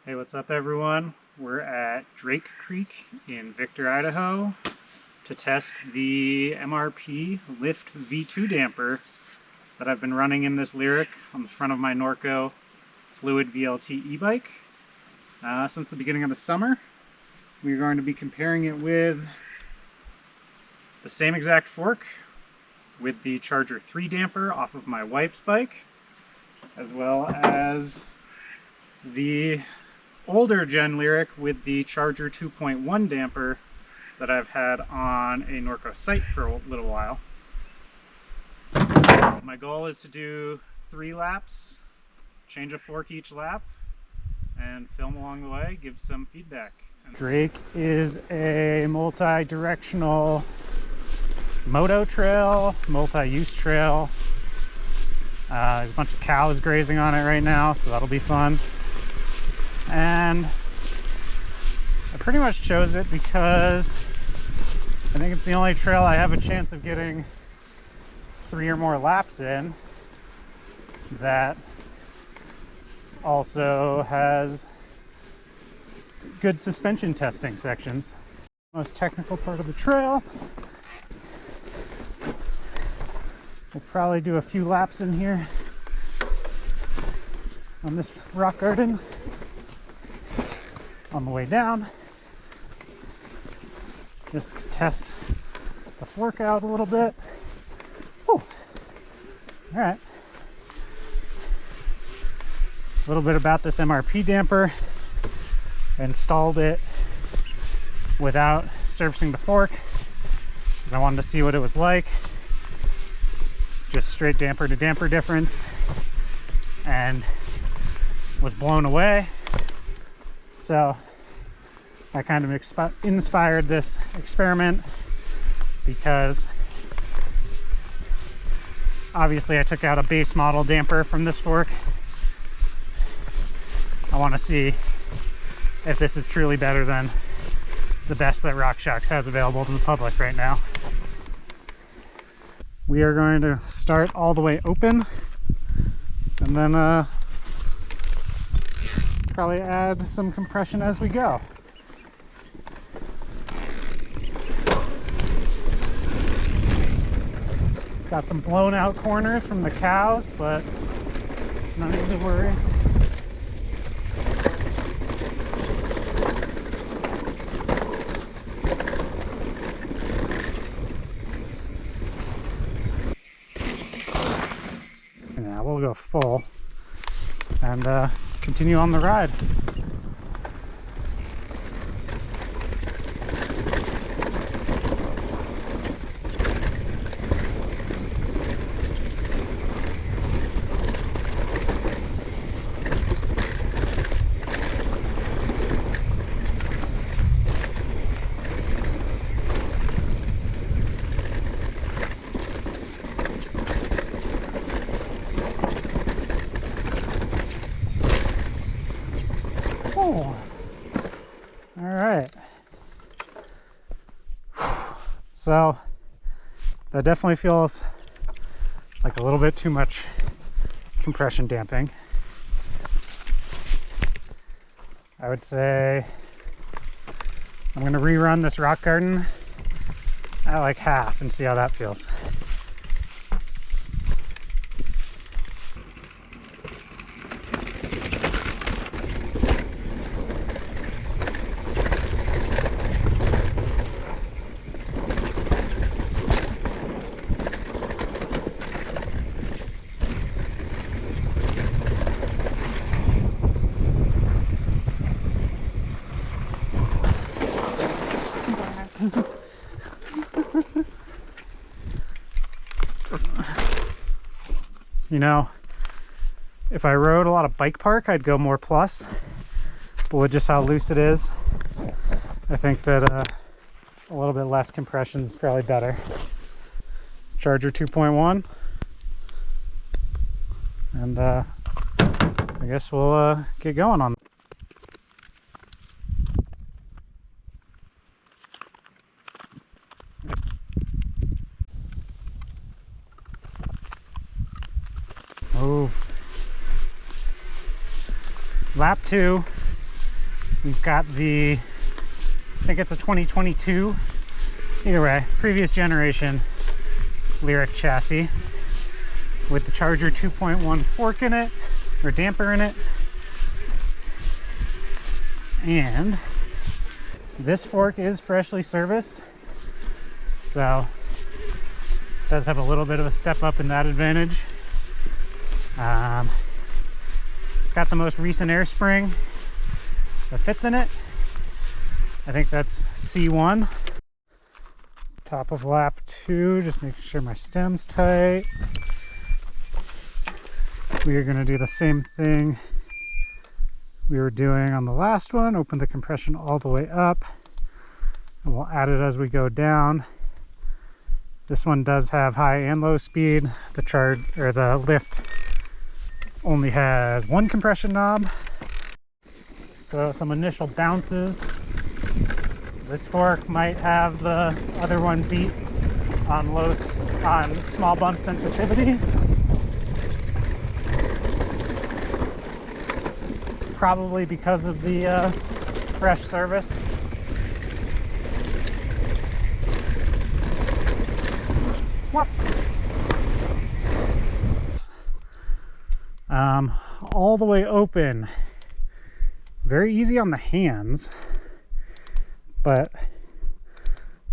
Hey, what's up everyone? We're at Drake Creek in Victor, Idaho to test the MRP Lift V2 damper that I've been running in this Lyric on the front of my Norco Fluid VLT e-bike since the beginning of the summer. We're going to be comparing it with the same exact fork with the Charger 3 damper off of my wife's bike, as well as the older gen Lyric with the Charger 2.1 damper that I've had on a Norco site for a little while. My goal is to do 3 laps, change a fork each lap, and film along the way, give some feedback. Drake is a multi-directional moto trail, multi-use trail. There's a bunch of cows grazing on it right now, so that'll be fun. And I pretty much chose it because I think it's the only trail I have a chance of getting 3 or more laps in that also has good suspension testing sections. Most technical part of the trail. We'll probably do a few laps in here on this rock garden on the way down, just to test the fork out a little bit. Whew. All right. A little bit about this MRP damper. I installed it without surfacing the fork because I wanted to see what it was like. Just straight damper to damper difference, and was blown away. So I kind of inspired this experiment because obviously I took out a base model damper from this fork. I want to see if this is truly better than the best that RockShox has available to the public right now. We are going to start all the way open and then probably add some compression as we go. Got some blown out corners from the cows, but no need to worry. Yeah, we'll go full and continue on the ride. Oh, all right. So that definitely feels like a little bit too much compression damping. I would say I'm going to rerun this rock garden at like half and see how that feels. You know, if I rode a lot of bike park, I'd go more plus, but with just how loose it is, I think that a little bit less compression is probably better. Charger 2.1, and I guess we'll get going on. Oh, lap 2, We've got the, I think it's a 2022, either way, previous generation Lyric chassis with the Charger 2.1 fork in it, or damper in it. And this fork is freshly serviced, so it does have a little bit of a step up in that advantage. It's got the most recent air spring that fits in it. I think that's C1. Top of lap 2, just making sure my stem's tight. We are going to do the same thing we were doing on the last one. Open the compression all the way up, and we'll add it as we go down. This one does have high and low speed. The Lift only has one compression knob, so some initial bounces. This fork might have the other one beat on small bump sensitivity. It's probably because of the fresh service. What? All the way open. Very easy on the hands, but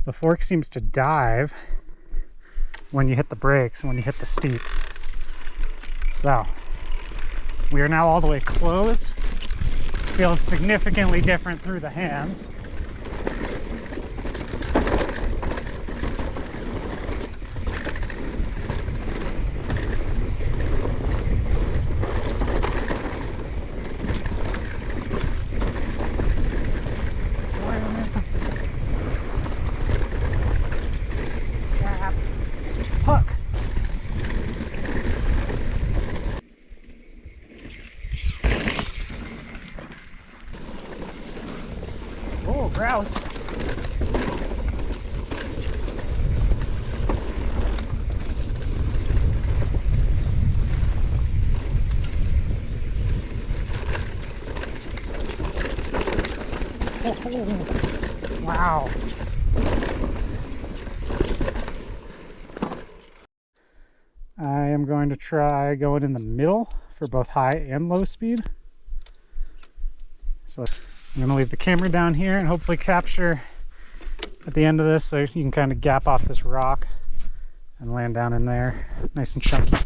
the fork seems to dive when you hit the brakes and when you hit the steeps. So we are now all the way closed. Feels significantly different through the hands. Hook. Oh, grouse. Oh, wow. I am going to try going in the middle for both high and low speed. So I'm going to leave the camera down here and hopefully capture at the end of this so you can kind of gap off this rock and land down in there nice and chunky.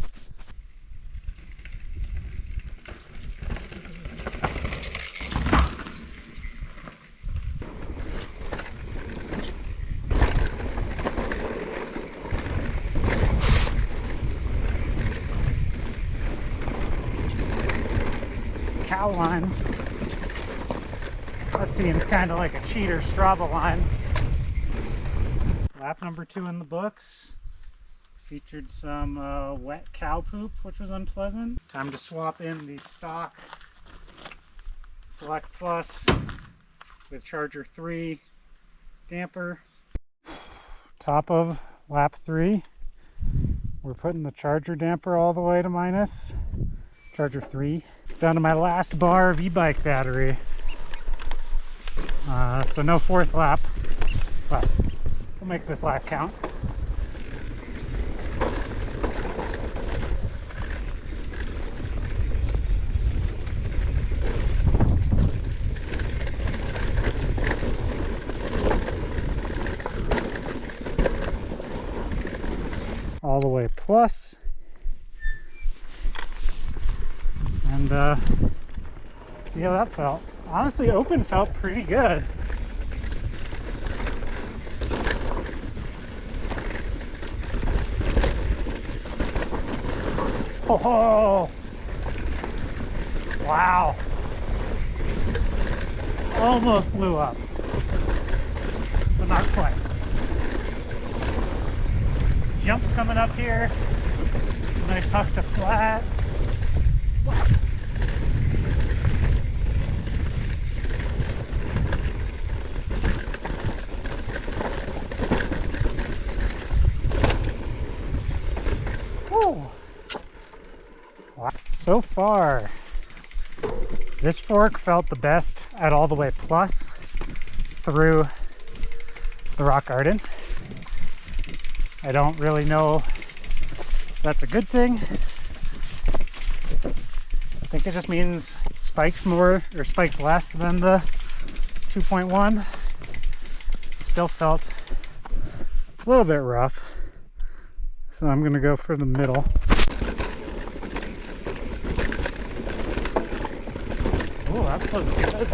Cow line. That seems kind of like a cheater Strava line. Lap number 2 in the books. Featured some wet cow poop, which was unpleasant. Time to swap in the stock Select Plus with Charger 3 damper. Top of lap 3. We're putting the Charger damper all the way to minus. Charger 3. Down to my last bar of e-bike battery. So no 4th lap, but we'll make this lap count. All the way plus. And see how that felt. Honestly, open felt pretty good. Oh, wow. Almost blew up, but not quite. Jumps coming up here. Nice huck to flat. Wow. So far, This fork felt the best at all the way plus through the rock garden. I don't really know if that's a good thing. I think it just means it spikes more or spikes less than the 2.1. Still felt a little bit rough, so I'm gonna go for the middle. Oh, that feels good.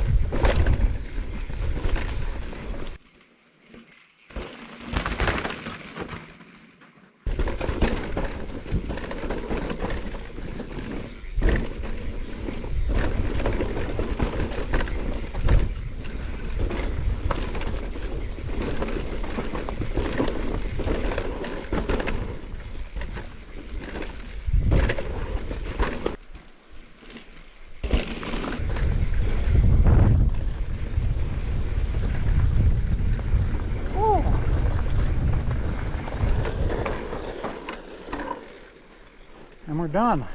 And we're done.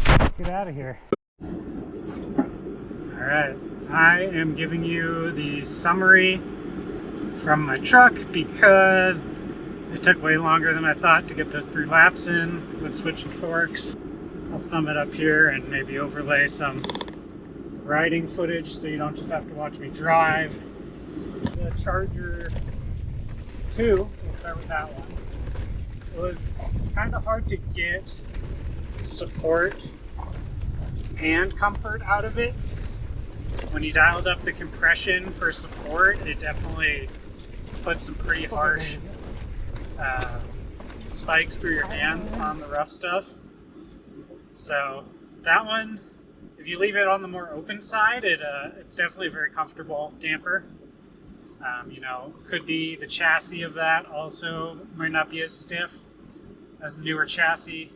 Let's get out of here. All right, I am giving you the summary from my truck because it took way longer than I thought to get those 3 laps in with switching forks. I'll sum it up here and maybe overlay some riding footage so you don't just have to watch me drive. The Charger 2, we'll start with that one. It was kind of hard to get support and comfort out of it. When you dialed up the compression for support, it definitely put some pretty harsh spikes through your hands on the rough stuff. So that one, if you leave it on the more open side, it's definitely a very comfortable damper. You know, could be the chassis of that also might not be as stiff as the newer chassis.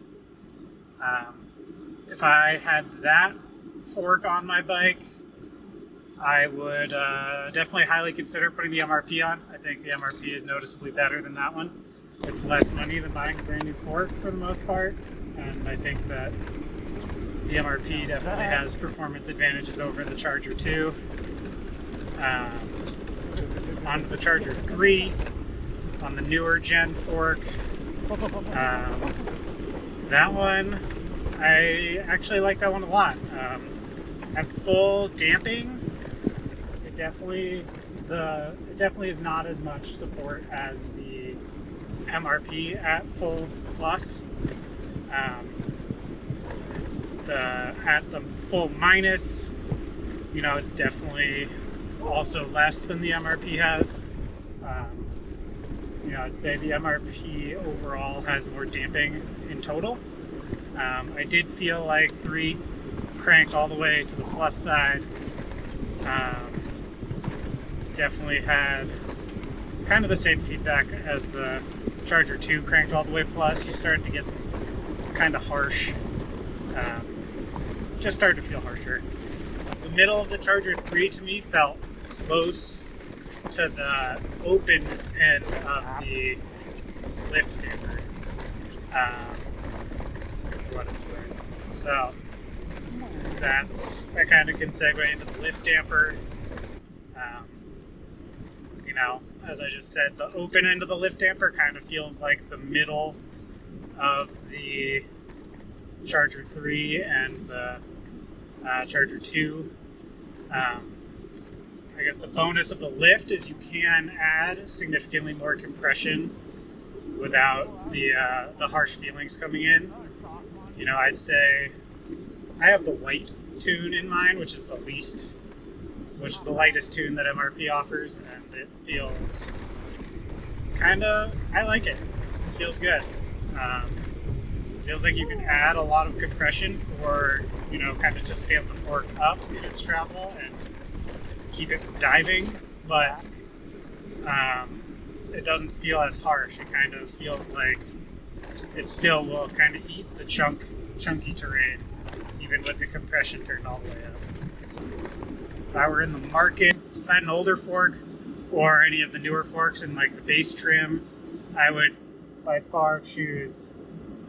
If I had that fork on my bike, I would definitely highly consider putting the MRP on. I think the MRP is noticeably better than that one. It's less money than buying a brand new fork for the most part, and I think that the MRP definitely has performance advantages over the Charger 2. On the Charger 3, on the newer gen fork, that one, I actually like that one a lot. At full damping, it definitely is not as much support as the MRP at full plus. At the full minus, you know, it's definitely also less than the MRP has. You know, I'd say the MRP overall has more damping in total. I did feel like 3 cranked all the way to the plus side. Definitely had kind of the same feedback as the Charger 2 cranked all the way plus. You started to get some kind of harsh, just started to feel harsher. The middle of the Charger 3 to me felt close to the open end of the lift damper. Is what it's worth. So that kind of can segue into the lift damper. You know, as I just said, the open end of the lift damper kind of feels like the middle of the Charger 3 and the Charger 2. I guess the bonus of the lift is you can add significantly more compression without the harsh feelings coming in. You know, I'd say I have the white tune in mind, which is the lightest tune that MRP offers, and it feels I like it. It feels good. Feels like you can add a lot of compression for, you know, kind of to stamp the fork up in its travel and keep it from diving, but it doesn't feel as harsh. It kind of feels like it still will kind of eat the chunky terrain, even with the compression turned all the way up. If I were in the market, if I had an older fork or any of the newer forks in like the base trim, I would by far choose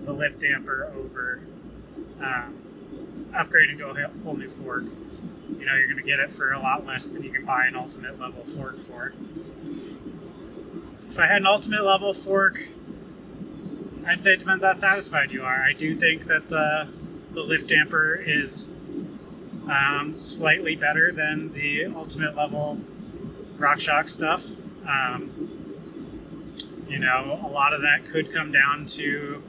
the lift damper over upgrade and go a whole new fork. You know, you're going to get it for a lot less than you can buy an ultimate level fork for. If I had an ultimate level fork, I'd say it depends how satisfied you are. I do think that the lift damper is slightly better than the ultimate level RockShox stuff. You know, a lot of that could come down to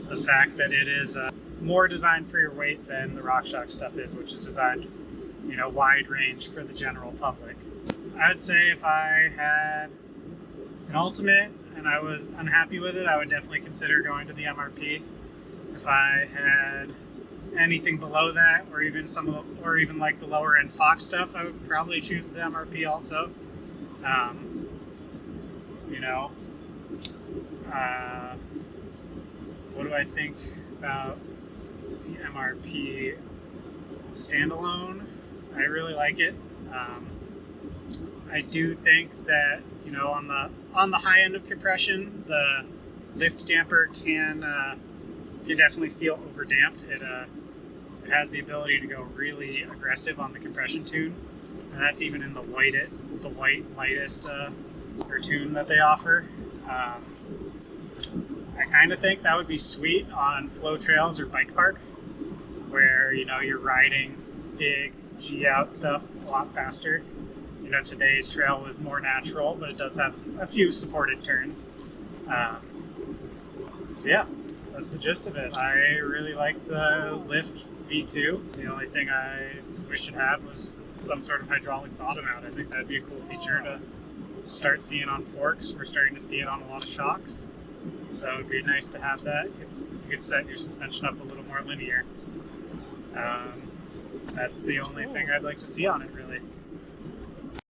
the fact that it is more designed for your weight than the RockShox stuff is, which is designed, you know, wide range for the general public. I would say if I had an ultimate and I was unhappy with it, I would definitely consider going to the MRP. If I had anything below that, or even like the lower end Fox stuff, I would probably choose the MRP also. You know, what do I think about the MRP standalone? I really like it. I do think that, you know, on the high end of compression, the lift damper can definitely feel overdamped. It has the ability to go really aggressive on the compression tune, and that's even in the white lightest tune that they offer. I kind of think that would be sweet on flow trails or bike park, where, you know, you're riding big G out stuff a lot faster. You know, today's trail was more natural, but it does have a few supported turns. So yeah, that's the gist of it. I really like the Lyft V2. The only thing I wish it had was some sort of hydraulic bottom out. I think that'd be a cool feature to start seeing on forks. We're starting to see it on a lot of shocks, so it'd be nice to have that. You could set your suspension up a little more linear. That's the only thing I'd like to see on it, really.